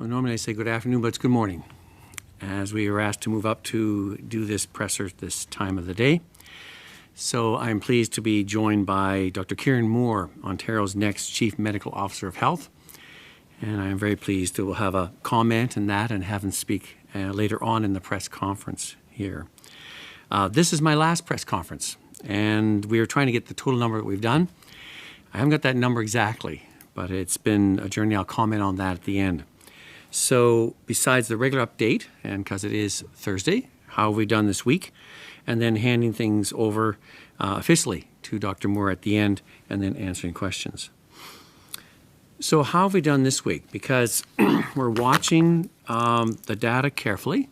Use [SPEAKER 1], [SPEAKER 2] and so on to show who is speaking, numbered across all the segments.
[SPEAKER 1] Well, normally I say good afternoon, but it's good morning, as we were asked to move up to do this presser this time of the day. So I'm pleased to be joined by Dr. Kieran Moore, Ontario's next Chief Medical Officer of Health. And I'm very pleased that we'll have a comment on that and have him speak later on in the press conference here. This is my last press conference, and we are trying to get the total number that we've done. I haven't got that number exactly, but it's been a journey. I'll comment on that at the end. So besides the regular update, and because it is Thursday, how have we done this week? And then handing things over officially to Dr. Moore at the end, and then answering questions. So how have we done this week? Because we're watching the data carefully.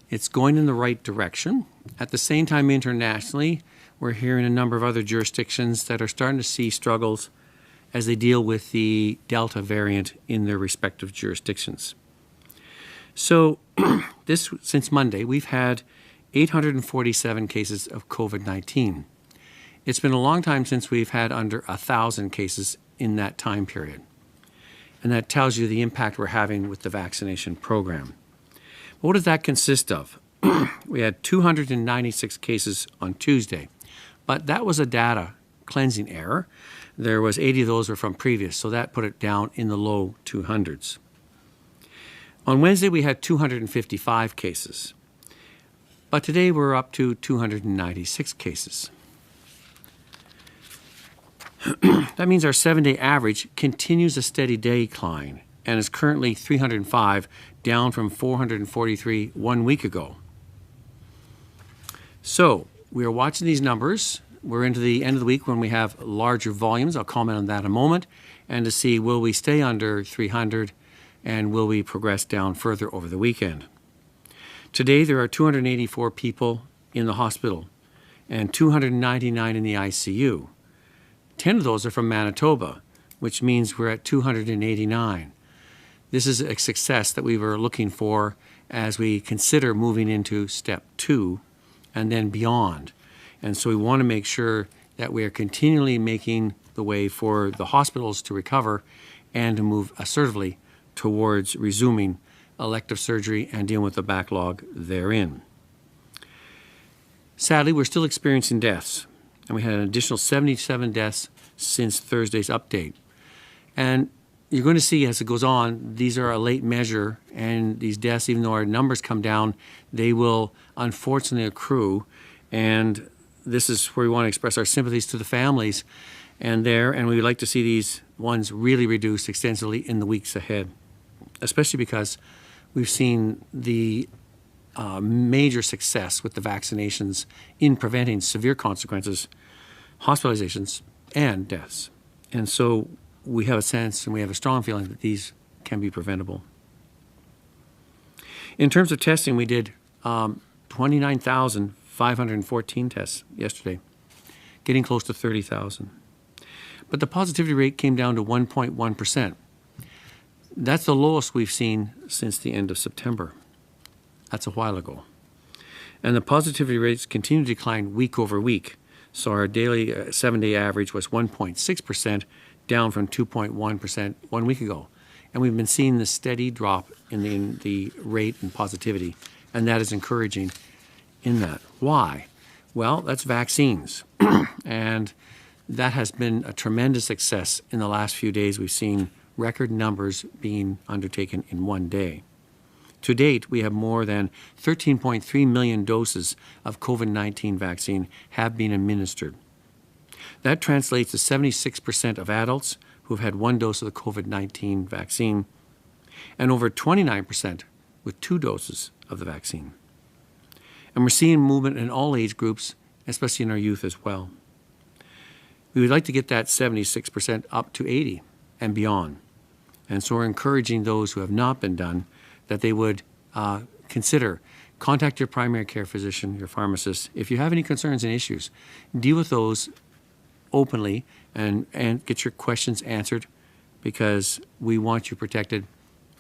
[SPEAKER 1] It's going in the right direction. At the same time, internationally, we're hearing a number of other jurisdictions that are starting to see struggles as they deal with the Delta variant in their respective jurisdictions. So since Monday, we've had 847 cases of COVID-19. It's been a long time since we've had under 1,000 cases in that time period. And that tells you the impact we're having with the vaccination program. What does that consist of? We had 296 cases on Tuesday, but that was a data cleansing error. There was 80 of those were from previous, so that put it down in the low 200s. On Wednesday, we had 255 cases, but today we're up to 296 cases. That means our 7-day average continues a steady decline and is currently 305, down from 443 1 week ago. So we are watching these numbers. We're into the end of the week when we have larger volumes. I'll comment on that in a moment, and to see will we stay under 300 and will we progress down further over the weekend. Today there are 284 people in the hospital and 299 in the ICU. 10 of those are from Manitoba, which means we're at 289. This is a success that we were looking for as we consider moving into step 2 and then beyond. And so we want to make sure that we are continually making the way for the hospitals to recover and to move assertively towards resuming elective surgery and dealing with the backlog therein. Sadly, we're still experiencing deaths, and we had an additional 77 deaths since Thursday's update. And you're going to see as it goes on, these are a late measure, and these deaths, even though our numbers come down, they will unfortunately accrue. And this is where we want to express our sympathies to the families and we would like to see these ones really reduced extensively in the weeks ahead, especially because we've seen the major success with the vaccinations in preventing severe consequences, hospitalizations, and deaths. And so we have a sense and we have a strong feeling that these can be preventable. In terms of testing, we did 29,514 tests yesterday, getting close to 30,000. But the positivity rate came down to 1.1%. That's the lowest we've seen since the end of September. That's a while ago. And the positivity rates continue to decline week over week. So our daily 7-day average was 1.6%, down from 2.1% 1 week ago. And we've been seeing this steady drop in the rate and positivity, and that is encouraging in that. Why? Well, that's vaccines. And that has been a tremendous success in the last few days. We've seen record numbers being undertaken in one day. To date, we have more than 13.3 million doses of COVID-19 vaccine have been administered. That translates to 76% of adults who have had 1 dose of the COVID-19 vaccine and over 29% with 2 doses of the vaccine. And we're seeing movement in all age groups, especially in our youth as well. We would like to get that 76% up to 80 and beyond. And so we're encouraging those who have not been done that they would consider contact your primary care physician, your pharmacist. If you have any concerns and issues, deal with those openly and get your questions answered, because we want you protected,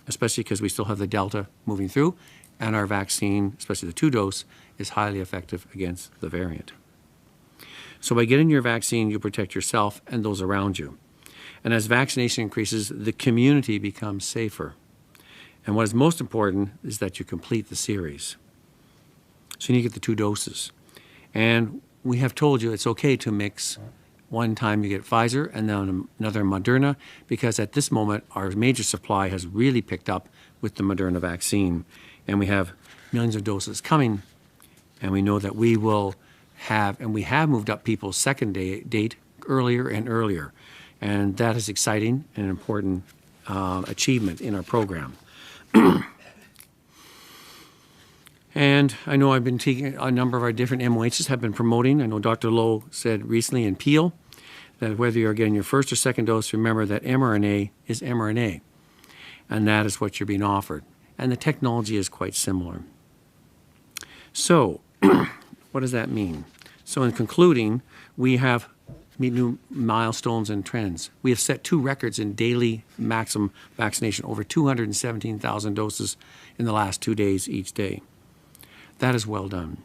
[SPEAKER 1] especially because we still have the Delta moving through, and our vaccine, especially the 2-dose, is highly effective against the variant. So by getting your vaccine, you protect yourself and those around you. And as vaccination increases, the community becomes safer. And what is most important is that you complete the series. So you need to get the 2 doses. And we have told you it's okay to mix. One time you get Pfizer and then another Moderna, because at this moment our major supply has really picked up with the Moderna vaccine. And we have millions of doses coming. And we know that we will have, and we have moved up people's second date earlier and earlier. And that is exciting and an important achievement in our program. And I know I've been taking a number of our different MOHs have been promoting. I know Dr. Lowe said recently in Peel that whether you're getting your first or second dose, remember that mRNA is mRNA. And that is what you're being offered. And the technology is quite similar. So, what does that mean? So in concluding, we have new milestones and trends. We have set 2 records in daily maximum vaccination, over 217,000 doses in the last 2 days each day. That is well done.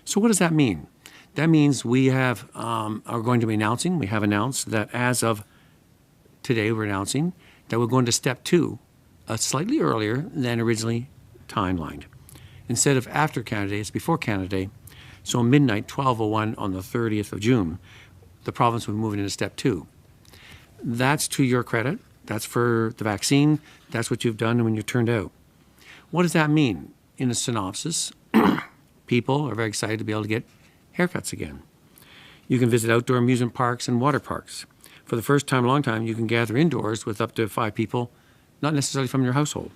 [SPEAKER 1] So what does that mean? That means we have are going to be announcing, we have announced that as of today we're announcing that we're going to step 2, slightly earlier than originally timelined. Instead of after Canada Day, it's before Canada Day. So midnight, 12:01 on the 30th of June, the province will be moving into step 2. That's to your credit. That's for the vaccine. That's what you've done when you turned out. What does that mean? In a synopsis, people are very excited to be able to get haircuts again. You can visit outdoor amusement parks and water parks. For the first time in a long time, you can gather indoors with up to 5 people, not necessarily from your household.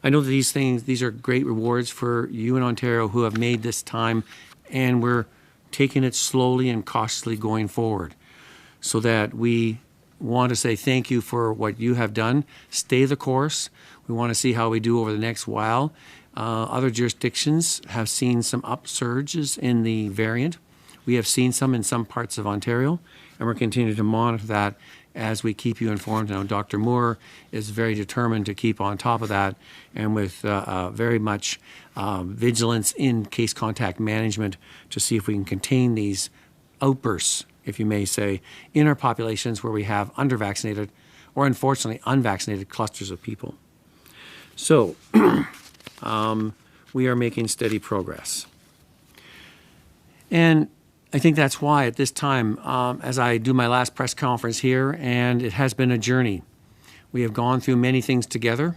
[SPEAKER 1] I know that these are great rewards for you in Ontario who have made this time, and we're taking it slowly and cautiously going forward so that we want to say thank you for what you have done. Stay the course. We want to see how we do over the next while. Other jurisdictions have seen some upsurges in the variant. We have seen some in some parts of Ontario, and we're continuing to monitor that as we keep you informed. Now, Dr. Moore is very determined to keep on top of that, and with very much vigilance in case contact management to see if we can contain these outbursts, if you may say, in our populations where we have undervaccinated or unfortunately unvaccinated clusters of people. So we are making steady progress. And I think that's why at this time, as I do my last press conference here, and it has been a journey. We have gone through many things together.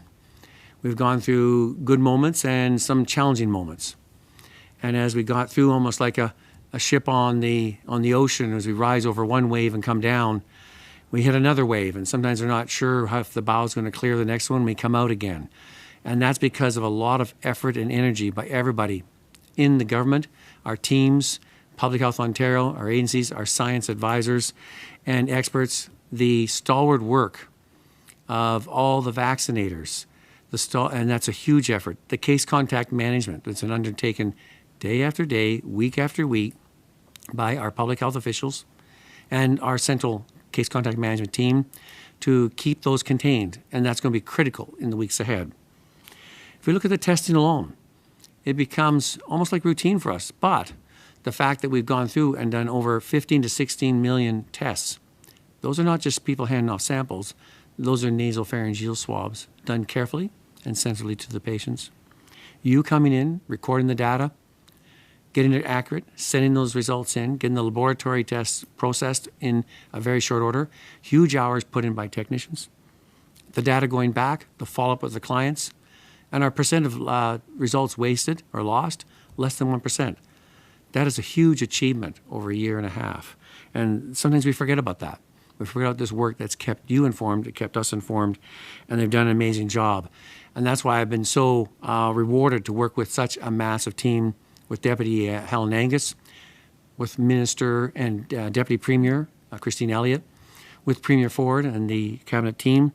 [SPEAKER 1] We've gone through good moments and some challenging moments. And as we got through almost like a ship on the ocean, as we rise over one wave and come down, we hit another wave. And sometimes we're not sure if the bow is going to clear the next one, we come out again. And that's because of a lot of effort and energy by everybody in the government, our teams, Public Health Ontario, our agencies, our science advisors and experts, the stalwart work of all the vaccinators, and that's a huge effort. The case contact management that's been undertaken day after day, week after week by our public health officials and our central case contact management team to keep those contained, and that's going to be critical in the weeks ahead. If we look at the testing alone, it becomes almost like routine for us, but the fact that we've gone through and done over 15 to 16 million tests, those are not just people handing off samples, those are nasopharyngeal swabs done carefully and centrally to the patients. You coming in, recording the data, getting it accurate, sending those results in, getting the laboratory tests processed in a very short order, huge hours put in by technicians. The data going back, the follow-up with the clients, and our percent of results wasted or lost, less than 1%. That is a huge achievement over a year and a half. And sometimes we forget about that. We forget about this work that's kept you informed, it kept us informed, and they've done an amazing job. And that's why I've been so rewarded to work with such a massive team with Deputy Helen Angus, with Minister and Deputy Premier Christine Elliott, with Premier Ford and the Cabinet team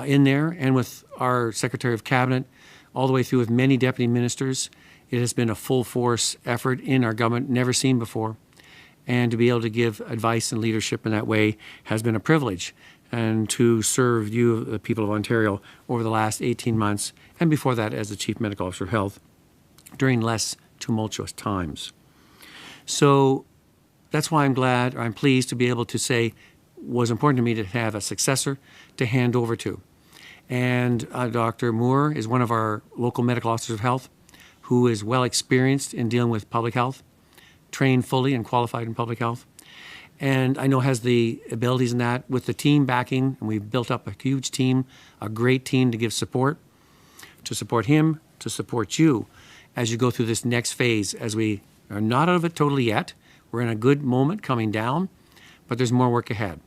[SPEAKER 1] in there, and with our Secretary of Cabinet, all the way through with many Deputy Ministers. It has been a full force effort in our government, never seen before. And to be able to give advice and leadership in that way has been a privilege. And to serve you, the people of Ontario, over the last 18 months, and before that as the Chief Medical Officer of Health, during less tumultuous times. So that's why I'm pleased to be able to say it was important to me to have a successor to hand over to. And Dr. Moore is one of our local medical officers of health who is well experienced in dealing with public health, trained fully and qualified in public health. And I know has the abilities in that with the team backing, and we've built up a huge team, a great team to give support, to support him, to support you as you go through this next phase, as we are not out of it totally yet. We're in a good moment coming down, but there's more work ahead.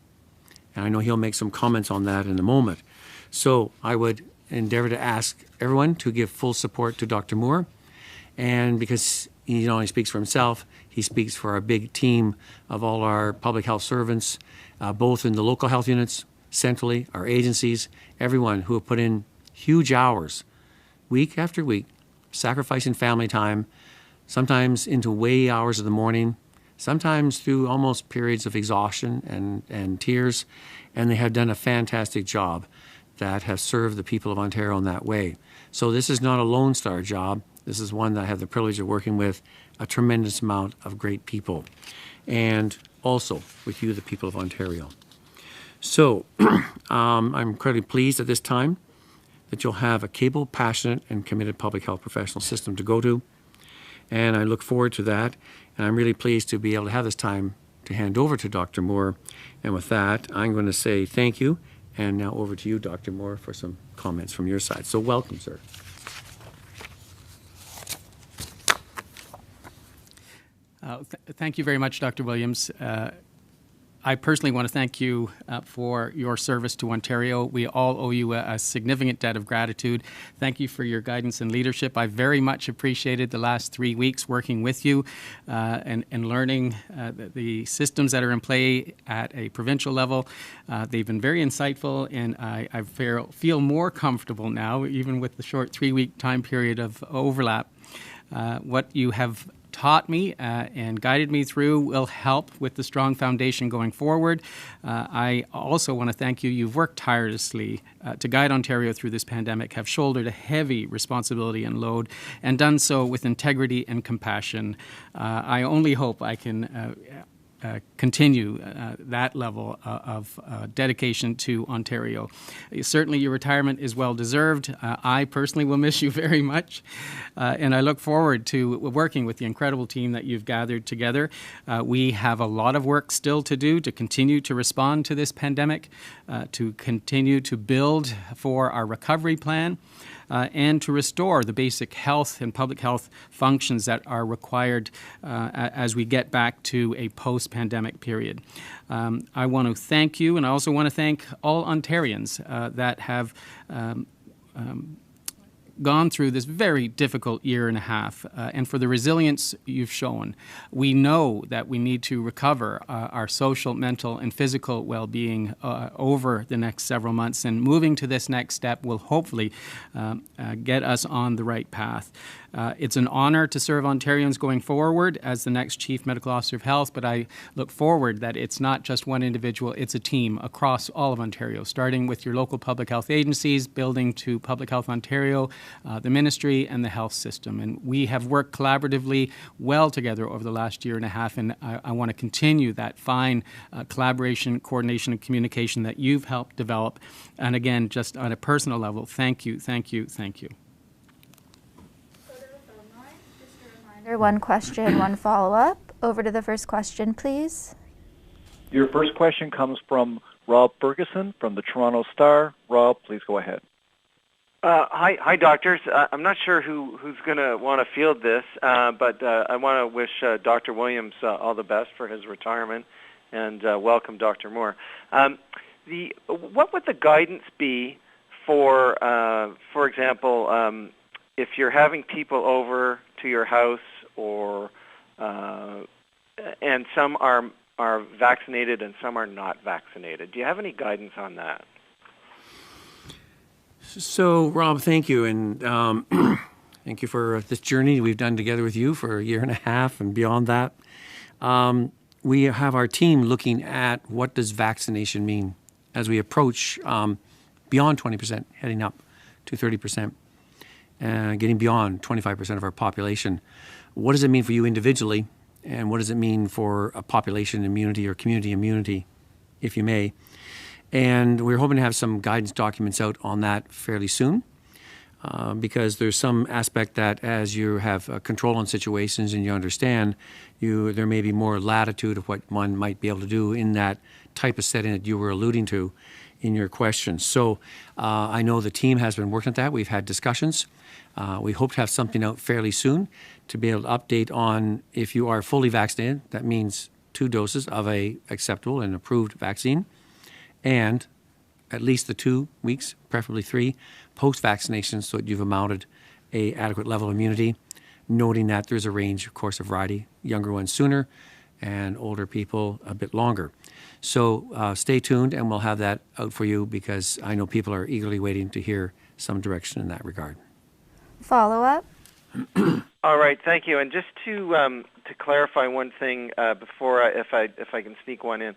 [SPEAKER 1] And I know he'll make some comments on that in a moment. So I would endeavor to ask everyone to give full support to Dr. Moore. And because he not only speaks for himself, he speaks for our big team of all our public health servants, both in the local health units, centrally, our agencies, everyone who have put in huge hours, week after week, sacrificing family time, sometimes into wee hours of the morning, sometimes through almost periods of exhaustion and tears. And they have done a fantastic job that has served the people of Ontario in that way. So this is not a Lone Star job. This is one that I have the privilege of working with a tremendous amount of great people, and also with you, the people of Ontario. So I'm incredibly pleased at this time that you'll have a capable, passionate, and committed public health professional system to go to, and I look forward to that. And I'm really pleased to be able to have this time to hand over to Dr. Moore. And with that, I'm going to say thank you. And now over to you, Dr. Moore, for some comments from your side. So welcome, sir.
[SPEAKER 2] Thank you very much, Dr. Williams. I personally want to thank you for your service to Ontario. We all owe you a significant debt of gratitude. Thank you for your guidance and leadership. I very much appreciated the last 3 weeks working with you and learning the systems that are in play at a provincial level. They've been very insightful, and I feel more comfortable now, even with the short 3-week time period of overlap. What you have taught me and guided me through will help with the strong foundation going forward. I also want to thank you. You've worked tirelessly to guide Ontario through this pandemic, have shouldered a heavy responsibility and load, and done so with integrity and compassion. I only hope I can continue that level of dedication to Ontario. Certainly your retirement is well deserved. I personally will miss you very much, and I look forward to working with the incredible team that you've gathered together. We have a lot of work still to do to continue to respond to this pandemic, to continue to build for our recovery plan, and to restore the basic health and public health functions that are required as we get back to a post-pandemic period. I want to thank you, and I also want to thank all Ontarians that have gone through this very difficult year and a half, and for the resilience you've shown. We know that we need to recover our social, mental, and physical well-being over the next several months, and moving to this next step will hopefully get us on the right path. It's an honor to serve Ontarians going forward as the next Chief Medical Officer of Health, but I look forward that it's not just one individual, it's a team across all of Ontario, starting with your local public health agencies, building to Public Health Ontario, the ministry, and the health system. And we have worked collaboratively well together over the last year and a half, and I want to continue that fine collaboration, coordination, and communication that you've helped develop. And again, just on a personal level, thank you, thank you, thank you.
[SPEAKER 3] One question, one follow-up. Over to the first question, please.
[SPEAKER 4] Your first question comes from Rob Ferguson from the Toronto Star. Rob, please go ahead.
[SPEAKER 5] Hi, doctors. I'm not sure who's going to want to field this, but I want to wish Dr. Williams all the best for his retirement, and welcome Dr. Moore. What would the guidance be for example, if you're having people over to your house, or and some are vaccinated and some are not vaccinated? Do you have any guidance on that?
[SPEAKER 1] So, Rob, thank you, and thank you for this journey we've done together with you for a year and a half and beyond that. We have our team looking at what does vaccination mean as we approach beyond 20%, heading up to 30%, getting beyond 25% of our population. What does it mean for you individually, and what does it mean for a population immunity or community immunity, if you may? And we're hoping to have some guidance documents out on that fairly soon. Because there's some aspect that as you have control on situations and you understand, there may be more latitude of what one might be able to do in that type of setting that you were alluding to in your question. So I know the team has been working at that. We've had discussions. We hope to have something out fairly soon to be able to update on if you are fully vaccinated. That means 2 doses of a acceptable and approved vaccine, and at least the 2 weeks, preferably 3, post-vaccination so that you've amounted a adequate level of immunity, noting that there's a range, of course, of variety, younger ones sooner and older people a bit longer. So stay tuned and we'll have that out for you because I know people are eagerly waiting to hear some direction in that regard.
[SPEAKER 3] Follow-up?
[SPEAKER 5] All right, thank you. And just to clarify one thing before, if I can sneak one in,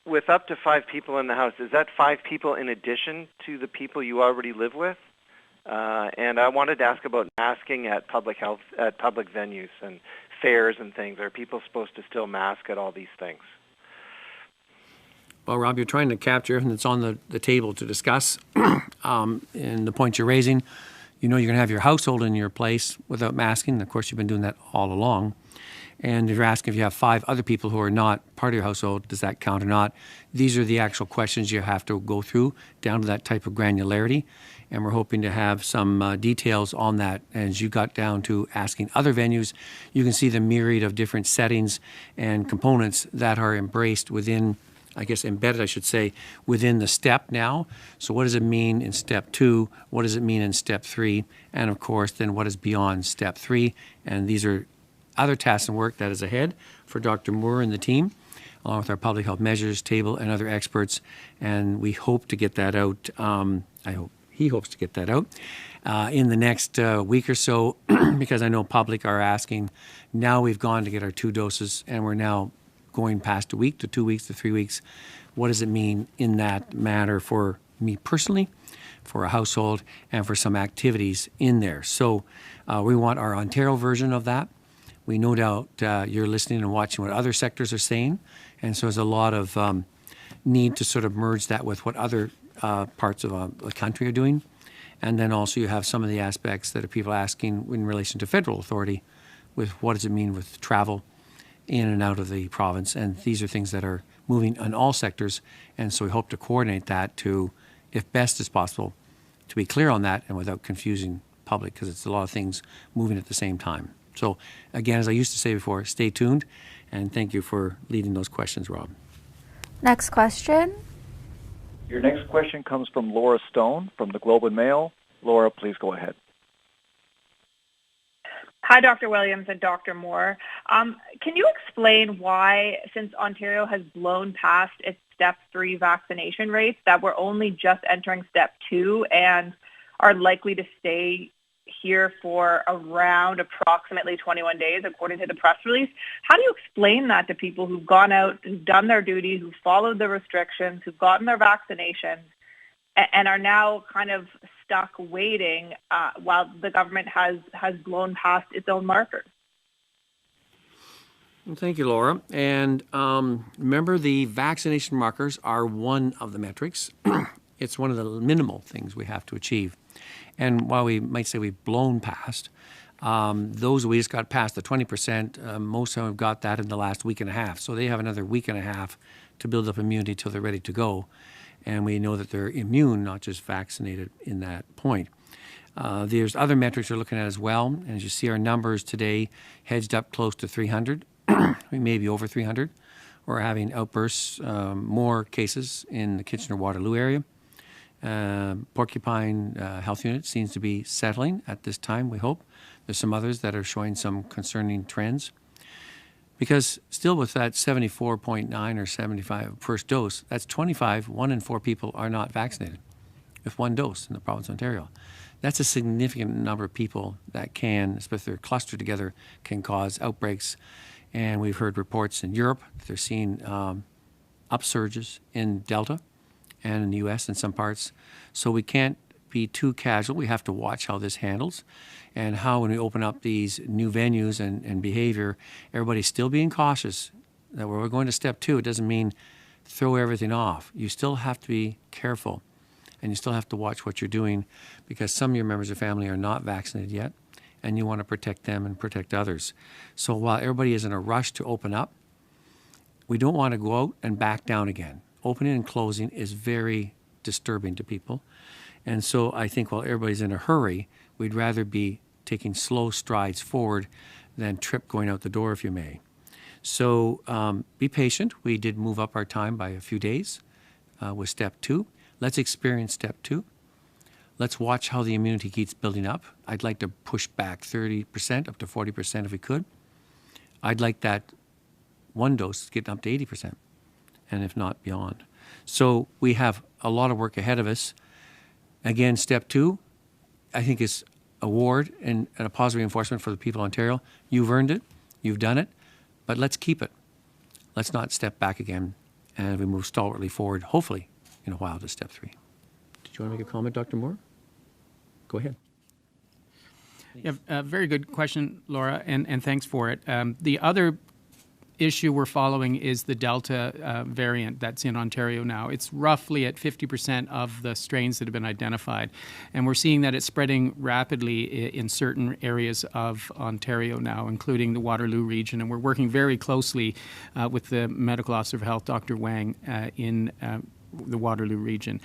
[SPEAKER 5] with up to 5 people in the house, is that 5 people in addition to the people you already live with? And I wanted to ask about masking at public venues and fairs and things. Are people supposed to still mask at all these things?
[SPEAKER 1] Well, Rob, you're trying to capture everything that's on the table to discuss. And the point you're raising, you're going to have your household in your place without masking. Of course, you've been doing that all along. And if you're asking if you have 5 other people who are not part of your household, does that count or not? These are the actual questions you have to go through down to that type of granularity. And we're hoping to have some details on that. As you got down to asking other venues, you can see the myriad of different settings and components that are embraced within, embedded, I should say, within the step now. So what does it mean in step 2? What does it mean in step 3? And of course, then what is beyond step 3? And these are other tasks and work that is ahead for Dr. Moore and the team, along with our public health measures table and other experts. And we hope to get that out. I hope he hopes to get that out in the next week or so, because I know public are asking. Now we've gone to get our 2 doses, and we're now going past a week to 2 weeks to 3 weeks. What does it mean in that matter for me personally, for a household, and for some activities in there? So we want our Ontario version of that. We no doubt you're listening and watching what other sectors are saying, and so there's a lot of need to sort of merge that with what other parts of the country are doing. And then also you have some of the aspects that are people asking in relation to federal authority with what does it mean with travel in and out of the province. And these are things that are moving on all sectors, and so we hope to coordinate that to, if best as possible, to be clear on that and without confusing public, because it's a lot of things moving at the same time. So again, as I used to say before, stay tuned, and thank you for leading those questions, Rob.
[SPEAKER 3] Next question.
[SPEAKER 4] Your next question comes from Laura Stone from the Globe and Mail. Laura, please go ahead.
[SPEAKER 6] Hi, Dr. Williams and Dr. Moore. Can you explain why, since Ontario has blown past its Step 3 vaccination rates, that we're only just entering Step 2 and are likely to stay here for around approximately 21 days, according to the press release? How do you explain that to people who've gone out, who've done their duty, who've followed the restrictions, who've gotten their vaccinations, and are now kind of stuck waiting while the government has blown past its own markers?
[SPEAKER 1] Well, thank you, Laura. And remember, the vaccination markers are one of the metrics. It's one of the minimal things we have to achieve. And while we might say we've blown past, those we just got past the 20%, most of them have got that in the last week and a half. So they have another week and a half to build up immunity till they're ready to go. And we know that they're immune, not just vaccinated in that point. There's other metrics we're looking at as well. And as you see, our numbers today hedged up close to 300, maybe over 300. We're having outbursts, more cases in the Kitchener-Waterloo area. Porcupine Health Unit seems to be settling at this time, we hope. There's some others that are showing some concerning trends. Because still with that 74.9 or 75 first dose, that's 25, 1 in 4 people are not vaccinated with 1 dose in the province of Ontario. That's a significant number of people that can, especially if they're clustered together, can cause outbreaks. And we've heard reports in Europe that they're seeing upsurges in Delta and in the U.S. in some parts. So we can't be too casual. We have to watch how this handles and how when we open up these new venues and behavior, everybody's still being cautious. That we're going to step 2, it doesn't mean throw everything off. You still have to be careful, and you still have to watch what you're doing, because some of your members of family are not vaccinated yet, and you want to protect them and protect others. So while everybody is in a rush to open up, we don't want to go out and back down again. Opening and closing is very disturbing to people. And so I think while everybody's in a hurry, we'd rather be taking slow strides forward than trip going out the door, if you may. So be patient. We did move up our time by a few days with step 2. Let's experience step 2. Let's watch how the immunity keeps building up. I'd like to push back 30% up to 40% if we could. I'd like that one dose getting up to 80%, and if not, beyond. So we have a lot of work ahead of us. Again, step 2, I think, is award and a positive reinforcement for the people of Ontario. You've earned it. You've done it. But let's keep it. Let's not step back again, and we move stalwartly forward, hopefully, in a while, to step 3. Did you want to make a comment, Dr. Moore? Go ahead.
[SPEAKER 2] Yeah, very good question, Laura, and thanks for it. The other issue we're following is the Delta variant that's in Ontario now. It's roughly at 50% of the strains that have been identified. And we're seeing that it's spreading rapidly in certain areas of Ontario now, including the Waterloo region. And we're working very closely with the Medical Officer of Health, Dr. Wang, in the Waterloo region.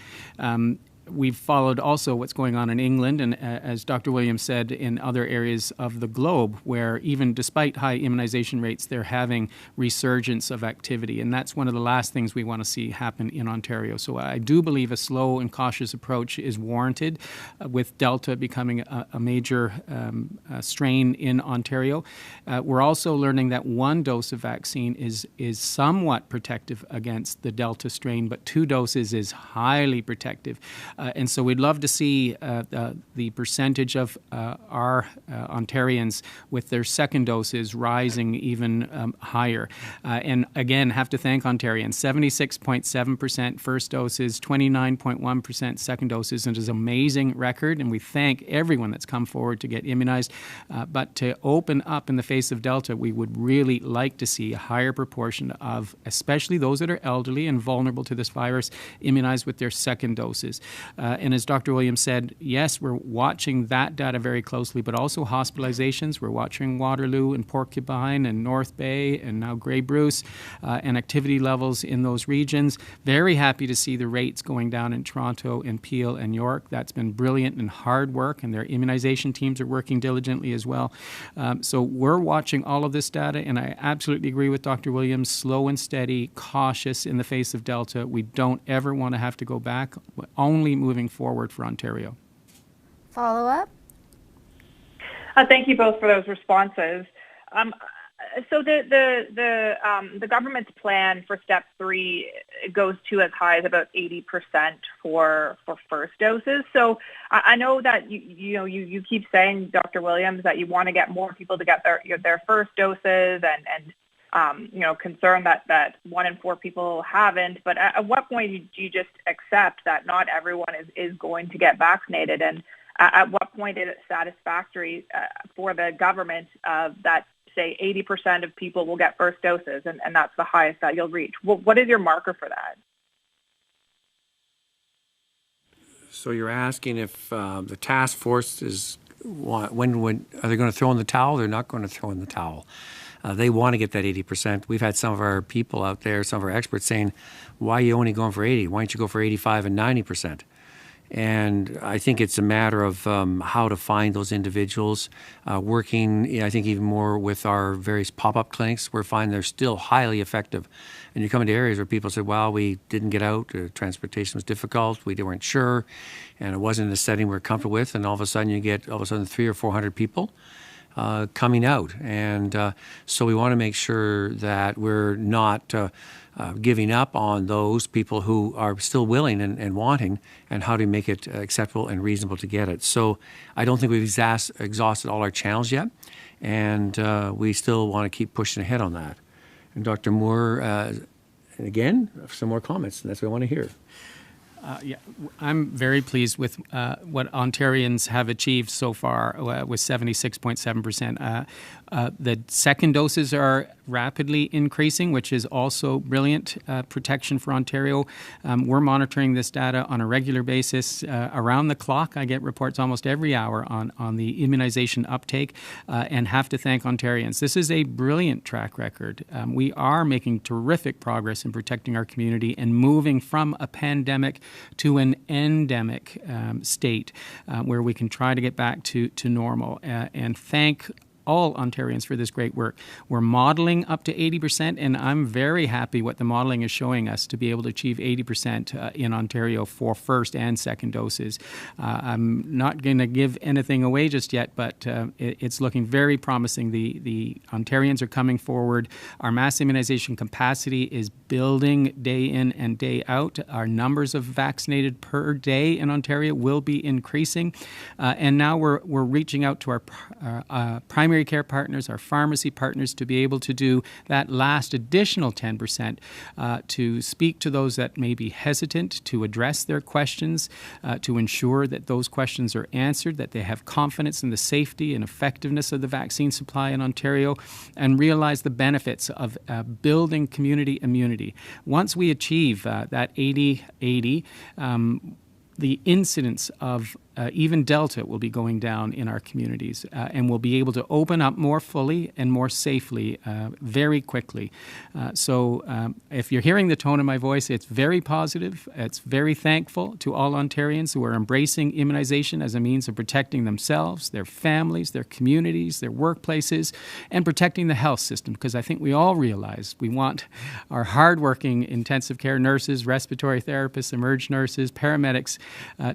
[SPEAKER 2] We've followed also what's going on in England and, as Dr. Williams said, in other areas of the globe where even despite high immunization rates, they're having resurgence of activity. And that's one of the last things we want to see happen in Ontario. So I do believe a slow and cautious approach is warranted with Delta becoming a major strain in Ontario. We're also learning that one dose of vaccine is somewhat protective against the Delta strain, but 2 doses is highly protective. And so we'd love to see the percentage of our Ontarians with their second doses rising even higher. And again, have to thank Ontarians. 76.7% first doses, 29.1% second doses. It is an amazing record, and we thank everyone that's come forward to get immunized. But to open up in the face of Delta, we would really like to see a higher proportion of, especially those that are elderly and vulnerable to this virus, immunized with their second doses. And as Dr. Williams said, yes, we're watching that data very closely, but also hospitalizations. We're watching Waterloo and Porcupine and North Bay and now Grey Bruce and activity levels in those regions. Very happy to see the rates going down in Toronto and Peel and York. That's been brilliant and hard work, and their immunization teams are working diligently as well. So we're watching all of this data, and I absolutely agree with Dr. Williams, slow and steady, cautious in the face of Delta. We don't ever want to have to go back, only moving forward for Ontario.
[SPEAKER 3] Follow up?
[SPEAKER 6] Thank you both for those responses. So the government's plan for step 3 goes to as high as about 80% for first doses. So I know that you keep saying, Dr. Williams, that you want to get more people to get their first doses and concern that 1 in 4 people haven't. But at what point do you just accept that not everyone is going to get vaccinated? And at what point is it satisfactory for the government that, say, 80% of people will get first doses, and that's the highest that you'll reach? What is your marker for that?
[SPEAKER 1] So you're asking if the task force is, when are they going to throw in the towel? They're not going to throw in the towel. They want to get that 80%. We've had some of our people out there, some of our experts saying, why are you only going for 80? Why don't you go for 85 and 90%? And I think it's a matter of how to find those individuals, working, I think, even more with our various pop-up clinics. We're finding they're still highly effective. And you come into areas where people said, well, we didn't get out, transportation was difficult, we weren't sure, and it wasn't in a setting we're comfortable with, and all of a sudden you get 300 or 400 people coming out. And so we want to make sure that we're not giving up on those people who are still willing and wanting, and how to make it acceptable and reasonable to get it. So I don't think we've exhausted all our channels yet, and we still want to keep pushing ahead on that. And Dr. Moore, again, some more comments, and that's what I want to hear.
[SPEAKER 2] I'm very pleased with what Ontarians have achieved so far with 76.7%. The second doses are rapidly increasing, which is also brilliant protection for Ontario. We're monitoring this data on a regular basis. Around the clock, I get reports almost every hour on the immunization uptake and have to thank Ontarians. This is a brilliant track record. We are making terrific progress in protecting our community and moving from a pandemic to an endemic state where we can try to get back to normal. And thank all Ontarians for this great work. We're modeling up to 80%, and I'm very happy what the modeling is showing us to be able to achieve 80% in Ontario for first and second doses. I'm not going to give anything away just yet, but it's looking very promising. The Ontarians are coming forward. Our mass immunization capacity is building day in and day out. Our numbers of vaccinated per day in Ontario will be increasing, and now we're reaching out to our primary care partners, our pharmacy partners, to be able to do that last additional 10% to speak to those that may be hesitant, to address their questions, to ensure that those questions are answered, that they have confidence in the safety and effectiveness of the vaccine supply in Ontario, and realize the benefits of building community immunity. Once we achieve that 80-80, the incidence of even Delta will be going down in our communities, and we'll be able to open up more fully and more safely very quickly. So if you're hearing the tone of my voice, it's very positive. It's very thankful to all Ontarians who are embracing immunization as a means of protecting themselves, their families, their communities, their workplaces, and protecting the health system, because I think we all realize we want our hardworking intensive care nurses, respiratory therapists, emerge nurses, paramedics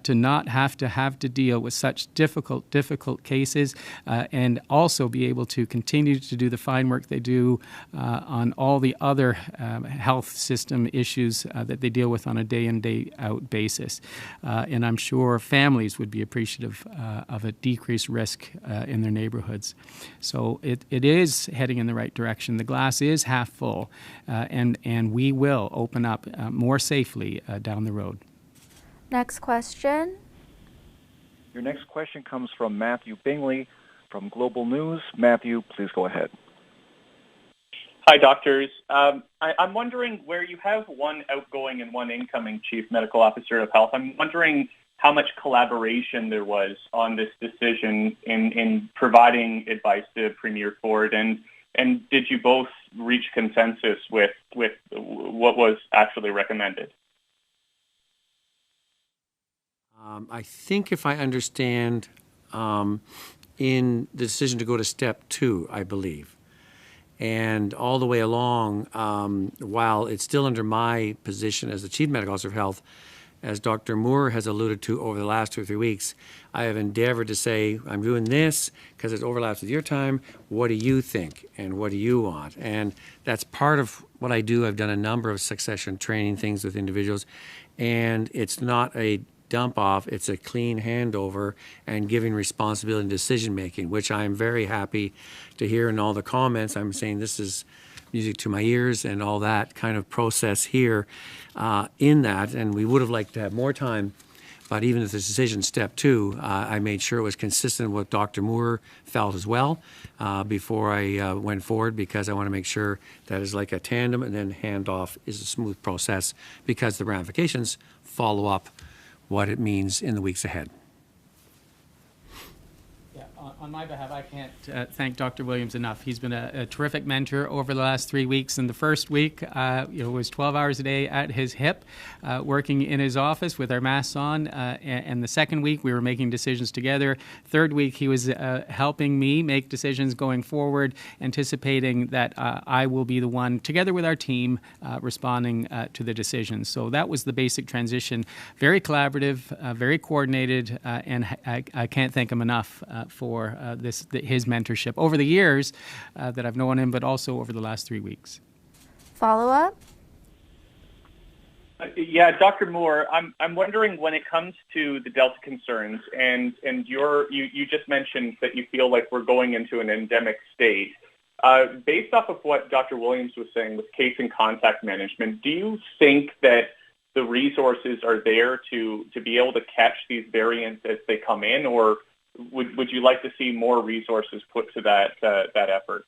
[SPEAKER 2] to not have to deal with such difficult cases, and also be able to continue to do the fine work they do on all the other health system issues that they deal with on a day in, day out basis. And I'm sure families would be appreciative of a decreased risk in their neighborhoods. So it is heading in the right direction. The glass is half full, and we will open up more safely down the road.
[SPEAKER 3] Next question.
[SPEAKER 4] Your next question comes from Matthew Bingley from Global News. Matthew, please go ahead.
[SPEAKER 7] Hi, doctors. I'm wondering, where you have one outgoing and one incoming Chief Medical Officer of Health, I'm wondering how much collaboration there was on this decision in providing advice to Premier Ford, and did you both reach consensus with what was actually recommended?
[SPEAKER 1] I think if I understand, in the decision to go to step 2, I believe, and all the way along, while it's still under my position as the Chief Medical Officer of Health, as Dr. Moore has alluded to over the last 2 or 3 weeks, I have endeavored to say, I'm doing this because it overlaps with your time. What do you think? And what do you want? And that's part of what I do. I've done a number of succession training things with individuals, and it's not a dump off, it's a clean handover and giving responsibility and decision making, which I'm very happy to hear in all the comments. I'm saying this is music to my ears and all that kind of process here in that. And we would have liked to have more time, but even if the decision step 2, I made sure it was consistent with what Dr. Moore felt as well before I went forward, because I want to make sure that is like a tandem, and then handoff is a smooth process, because the ramifications follow up what it means in the weeks ahead.
[SPEAKER 2] On my behalf, I can't thank Dr. Williams enough. He's been a terrific mentor over the last 3 weeks. In the first week, was 12 hours a day at his hip, working in his office with our masks on. And the second week, we were making decisions together. Third week, he was helping me make decisions going forward, anticipating that I will be the one, together with our team, responding to the decisions. So that was the basic transition. Very collaborative, very coordinated, and I can't thank him enough for his mentorship over the years that I've known him, but also over the last 3 weeks.
[SPEAKER 3] Follow up?
[SPEAKER 7] Yeah, Dr. Moore, I'm wondering, when it comes to the Delta concerns, and you just mentioned that you feel like we're going into an endemic state. Based off of what Dr. Williams was saying with case and contact management, do you think that the resources are there to be able to catch these variants as they come in, or would you like to see more resources put to that effort?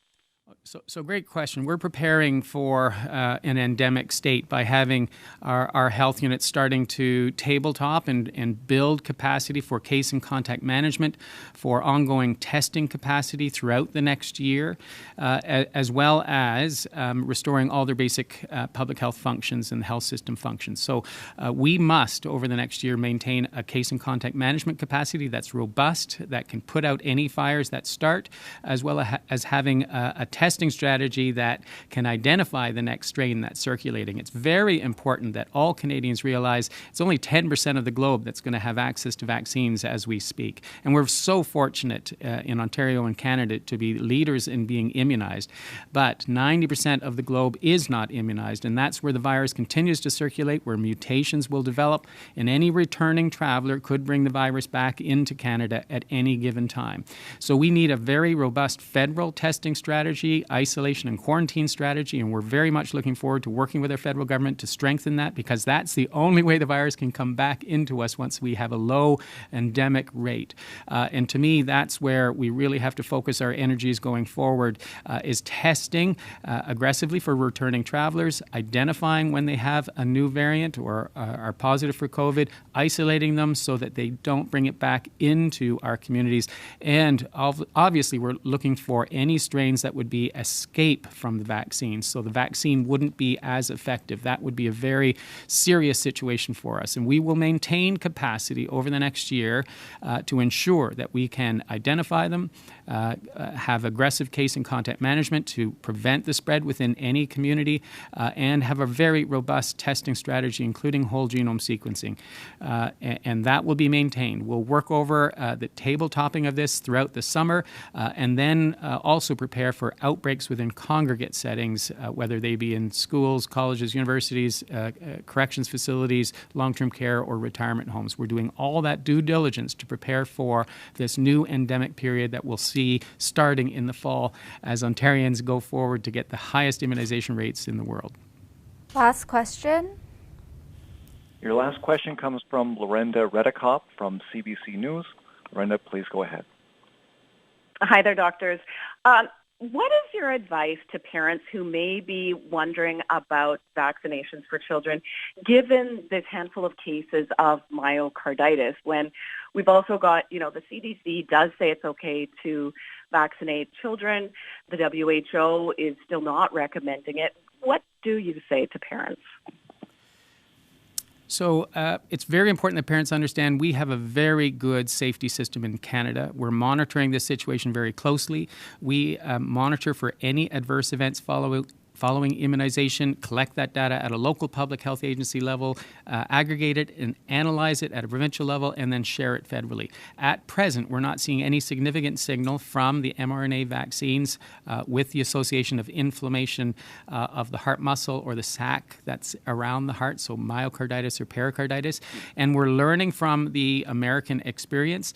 [SPEAKER 2] So great question. We're preparing for an endemic state by having our health units starting to tabletop and build capacity for case and contact management, for ongoing testing capacity throughout the next year, as well as restoring all their basic public health functions and health system functions. So we must, over the next year, maintain a case and contact management capacity that's robust, that can put out any fires that start, as well as having a testing strategy that can identify the next strain that's circulating. It's very important that all Canadians realize it's only 10% of the globe that's going to have access to vaccines as we speak. And we're so fortunate in Ontario and Canada to be leaders in being immunized. But 90% of the globe is not immunized, and that's where the virus continues to circulate, where mutations will develop, and any returning traveler could bring the virus back into Canada at any given time. So we need a very robust federal testing strategy, isolation and quarantine strategy, and we're very much looking forward to working with our federal government to strengthen that, because that's the only way the virus can come back into us once we have a low endemic rate. And to me, that's where we really have to focus our energies going forward, is testing aggressively for returning travelers, identifying when they have a new variant or are positive for COVID, isolating them so that they don't bring it back into our communities. And obviously, we're looking for any strains that would be escape from the vaccine, so the vaccine wouldn't be as effective. That would be a very serious situation for us, and we will maintain capacity over the next year to ensure that we can identify them, have aggressive case and contact management to prevent the spread within any community, and have a very robust testing strategy, including whole genome sequencing, and that will be maintained. We'll work over the tabletopping of this throughout the summer, and then also prepare for outbreaks within congregate settings, whether they be in schools, colleges, universities, corrections facilities, long-term care, or retirement homes. We're doing all that due diligence to prepare for this new endemic period that we'll see starting in the fall as Ontarians go forward to get the highest immunization rates in the world.
[SPEAKER 3] Last question.
[SPEAKER 4] Your last question comes from Lorenda Redekop from CBC News. Lorenda, please go ahead.
[SPEAKER 8] Hi there, doctors. What is your advice to parents who may be wondering about vaccinations for children, given this handful of cases of myocarditis, when we've also got, the CDC does say it's okay to vaccinate children. The WHO is still not recommending it. What do you say to parents?
[SPEAKER 2] So it's very important that parents understand we have a very good safety system in Canada. We're monitoring this situation very closely. We monitor for any adverse events following immunization, collect that data at a local public health agency level, aggregate it and analyze it at a provincial level, and then share it federally. At present, we're not seeing any significant signal from the mRNA vaccines with the association of inflammation of the heart muscle or the sac that's around the heart, so myocarditis or pericarditis. And we're learning from the American experience.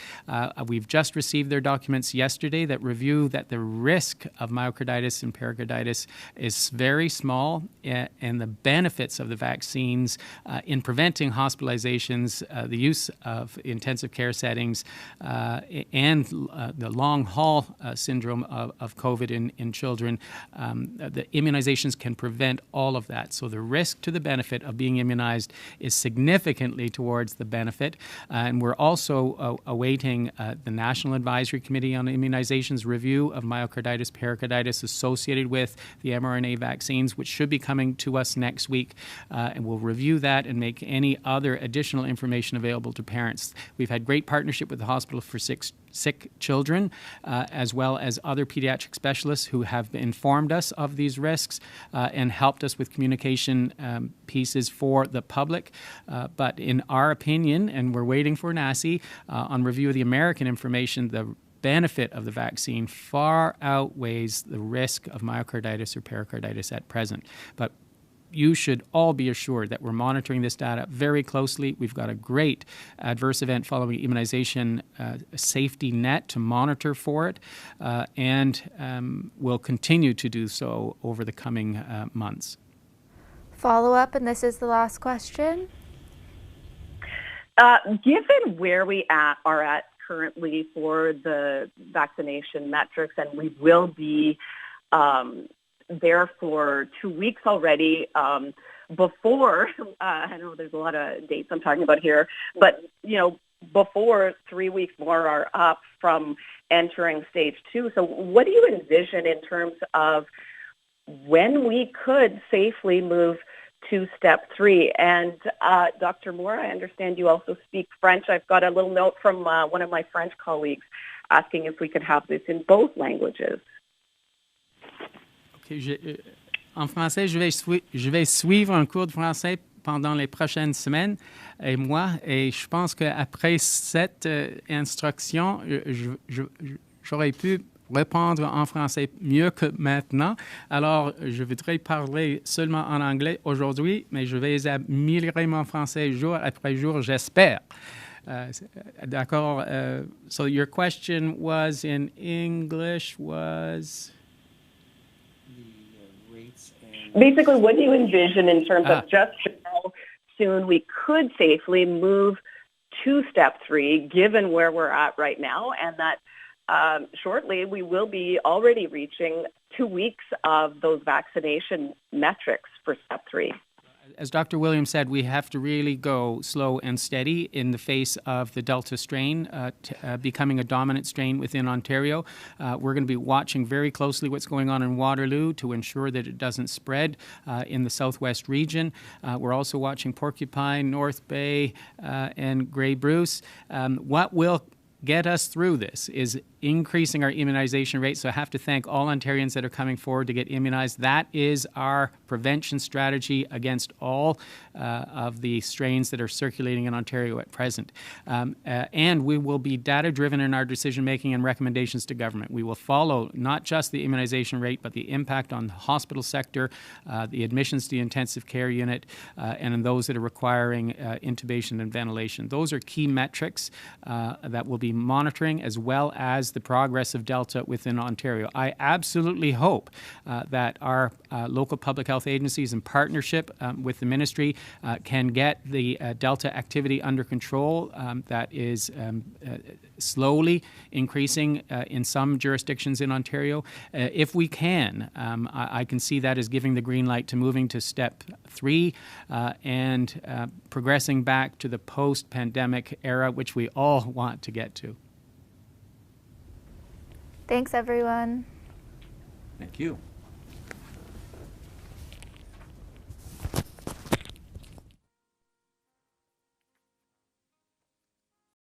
[SPEAKER 2] We've just received their documents yesterday that review that the risk of myocarditis and pericarditis is very small, and the benefits of the vaccines in preventing hospitalizations, the use of intensive care settings, and the long haul syndrome of COVID in children, the immunizations can prevent all of that. So the risk to the benefit of being immunized is significantly towards the benefit. And we're also awaiting the National Advisory Committee on Immunizations review of myocarditis, pericarditis associated with the mRNA vaccines, which should be coming to us next week. And we'll review that and make any other additional information available to parents. We've had great partnership with the Hospital for Sick Children, as well as other pediatric specialists who have informed us of these risks and helped us with communication pieces for the public. But in our opinion, and we're waiting for NACI on review of the American information, the benefit of the vaccine far outweighs the risk of myocarditis or pericarditis at present. But you should all be assured that we're monitoring this data very closely. We've got a great adverse event following immunization safety net to monitor for it, and we'll continue to do so over the coming months.
[SPEAKER 3] Follow up, and this is the last question.
[SPEAKER 8] Given where we are at currently for the vaccination metrics, and we will be there for 2 weeks already, before, I know there's a lot of dates I'm talking about here, but, before 3 weeks more are up from entering stage 2. So what do you envision in terms of when we could safely move to step 3? And Dr. Moore, I understand you also speak French. I've got a little note from one of my French colleagues asking if we could have this in both languages.
[SPEAKER 2] Okay, en français, je vais suivre un cours de français pendant les prochaines semaines et je pense qu'après cette instruction, j'aurais pu répondre en français mieux que maintenant. Alors, je voudrais parler seulement en anglais aujourd'hui, mais je vais améliorer mon français jour après jour, j'espère. D'accord. So your question was in English was...
[SPEAKER 8] Basically, what do you envision in terms of just how soon we could safely move to step 3, given where we're at right now, and that shortly we will be already reaching 2 weeks of those vaccination metrics for step 3?
[SPEAKER 2] As Dr. Williams said, we have to really go slow and steady in the face of the Delta strain becoming a dominant strain within Ontario. We're going to be watching very closely what's going on in Waterloo to ensure that it doesn't spread in the southwest region. We're also watching Porcupine, North Bay, and Grey Bruce. What will get us through this is increasing our immunization rate. So I have to thank all Ontarians that are coming forward to get immunized. That is our prevention strategy against all of the strains that are circulating in Ontario at present. And we will be data-driven in our decision-making and recommendations to government. We will follow not just the immunization rate, but the impact on the hospital sector, the admissions to the intensive care unit, and in those that are requiring intubation and ventilation. Those are key metrics that we'll be monitoring, as well as the progress of Delta within Ontario. I absolutely hope that our local public health agencies, in partnership with the ministry, can get the Delta activity under control. That is slowly increasing in some jurisdictions in Ontario. If we can, I can see that as giving the green light to moving to step 3 and progressing back to the post-pandemic era, which we all want to get to.
[SPEAKER 3] Thanks, everyone.
[SPEAKER 1] Thank you.